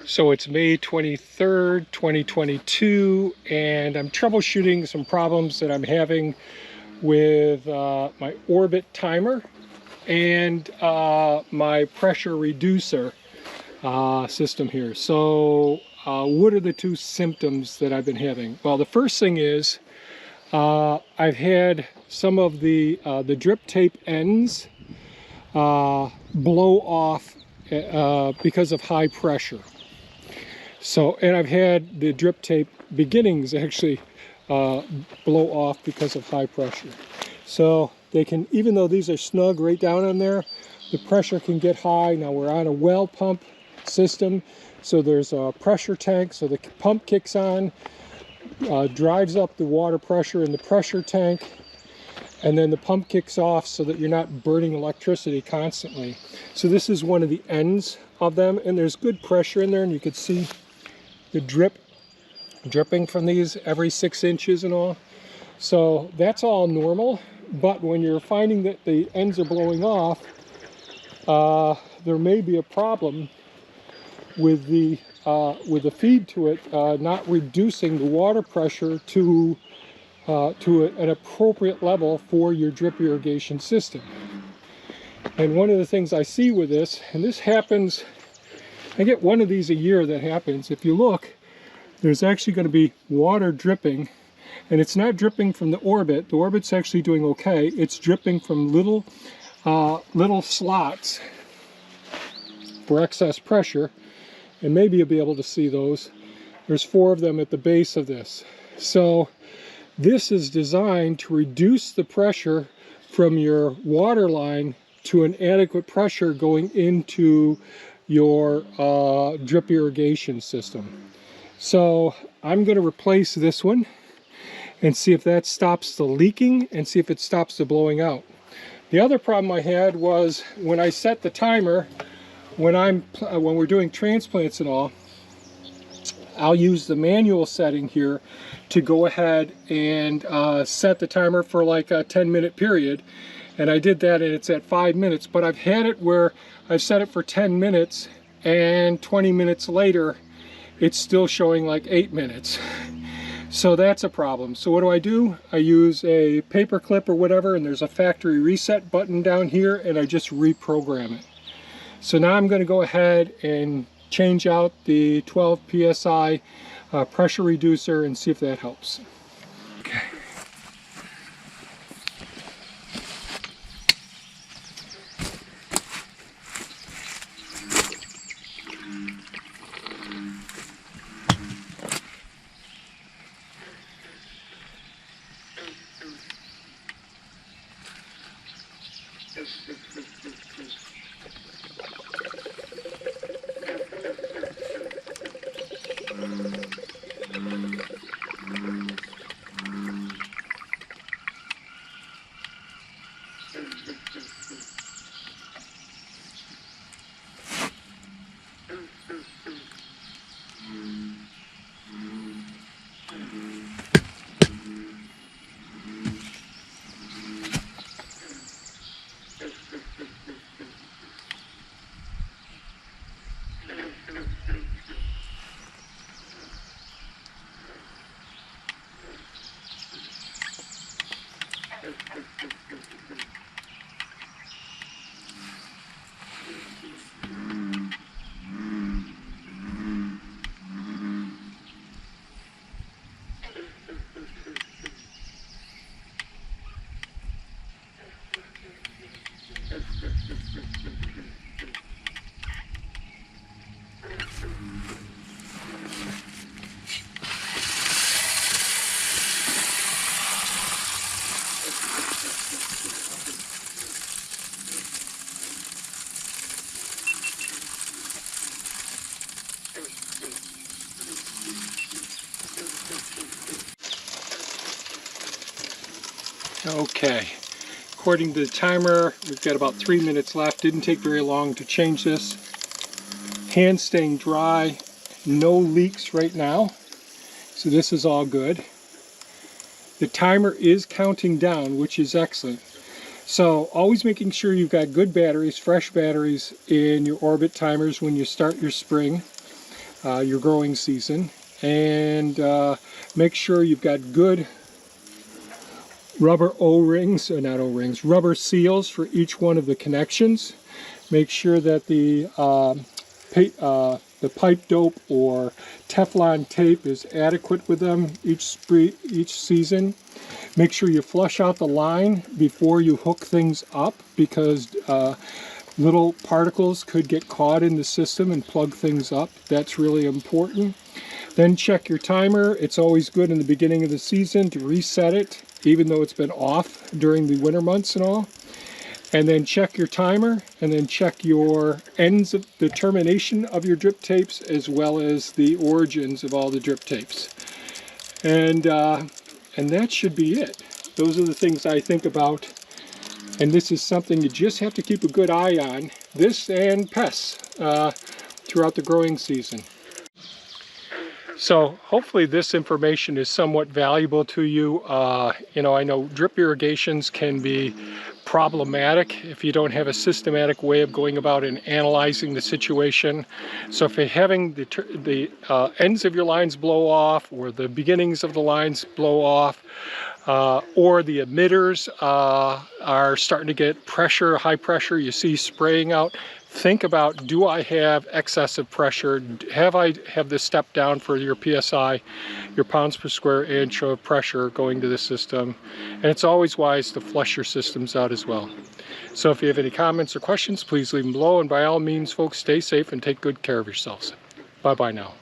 So it's May 23rd, 2022, and I'm troubleshooting some problems that I'm having with my orbit timer and my pressure reducer system here. So what are the two symptoms that I've been having? Well, the first thing is I've had some of the drip tape ends blow off because of high pressure. So, and I've had the drip tape beginnings actually blow off because of high pressure. So they can, even though these are snug right down on there, the pressure can get high. Now we're on a well pump system, so there's a pressure tank, so the pump kicks on, drives up the water pressure in the pressure tank, and then the pump kicks off so that you're not burning electricity constantly. So this is one of the ends of them, and there's good pressure in there, and you can see the dripping from these every 6 inches and all. So that's all normal, but when you're finding that the ends are blowing off, there may be a problem with the feed to it not reducing the water pressure to an appropriate level for your drip irrigation system. And one of the things I see with this, and this happens, I get one of these a year that happens. If you look, there's actually going to be water dripping, and it's not dripping from the orbit. The orbit's actually doing okay. It's dripping from little slots for excess pressure, and maybe you'll be able to see those. There's 4 of them at the base of this. So this is designed to reduce the pressure from your water line to an adequate pressure going into your drip irrigation system. So I'm going to replace this one and see if that stops the leaking and see if it stops the blowing out. The other problem I had was when I set the timer, when we're doing transplants and all, I'll use the manual setting here to go ahead and set the timer for like a 10-minute period. And I did that, and it's at 5 minutes, but I've had it where I've set it for 10 minutes and 20 minutes later it's still showing like 8 minutes. So that's a problem. So what do? I use a paper clip or whatever, and there's a factory reset button down here, and I just reprogram it. So now I'm going to go ahead and change out the 12 psi pressure reducer and see if that helps. Okay. Okay, according to the timer, we've got about 3 minutes left. Didn't take very long to change this. Hand staying dry, no leaks right now, so this is all good. The timer is counting down, which is excellent. So always making sure you've got good batteries, fresh batteries in your orbit timers when you start your spring, your growing season. And make sure you've got good rubber O-rings, or not O-rings, rubber seals for each one of the connections. Make sure that the pipe dope or Teflon tape is adequate with them each season. Make sure you flush out the line before you hook things up, because little particles could get caught in the system and plug things up. That's really important. Then check your timer. It's always good in the beginning of the season to reset it, even though it's been off during the winter months and all. And then check your timer, and then check your ends of the termination of your drip tapes, as well as the origins of all the drip tapes. And that should be it. Those are the things I think about. And this is something you just have to keep a good eye on. This and pests throughout the growing season. So hopefully this information is somewhat valuable to you. You know, I know drip irrigations can be problematic if you don't have a systematic way of going about and analyzing the situation. So if you're having the ends of your lines blow off, or the beginnings of the lines blow off, or the emitters are starting to get pressure, high pressure, you see spraying out, think about, do I have excessive pressure? Have this step down for your PSI, your pounds per square inch of pressure going to the system? And it's always wise to flush your systems out as well. So if you have any comments or questions, please leave them below. And by all means, folks, stay safe and take good care of yourselves. Bye-bye now.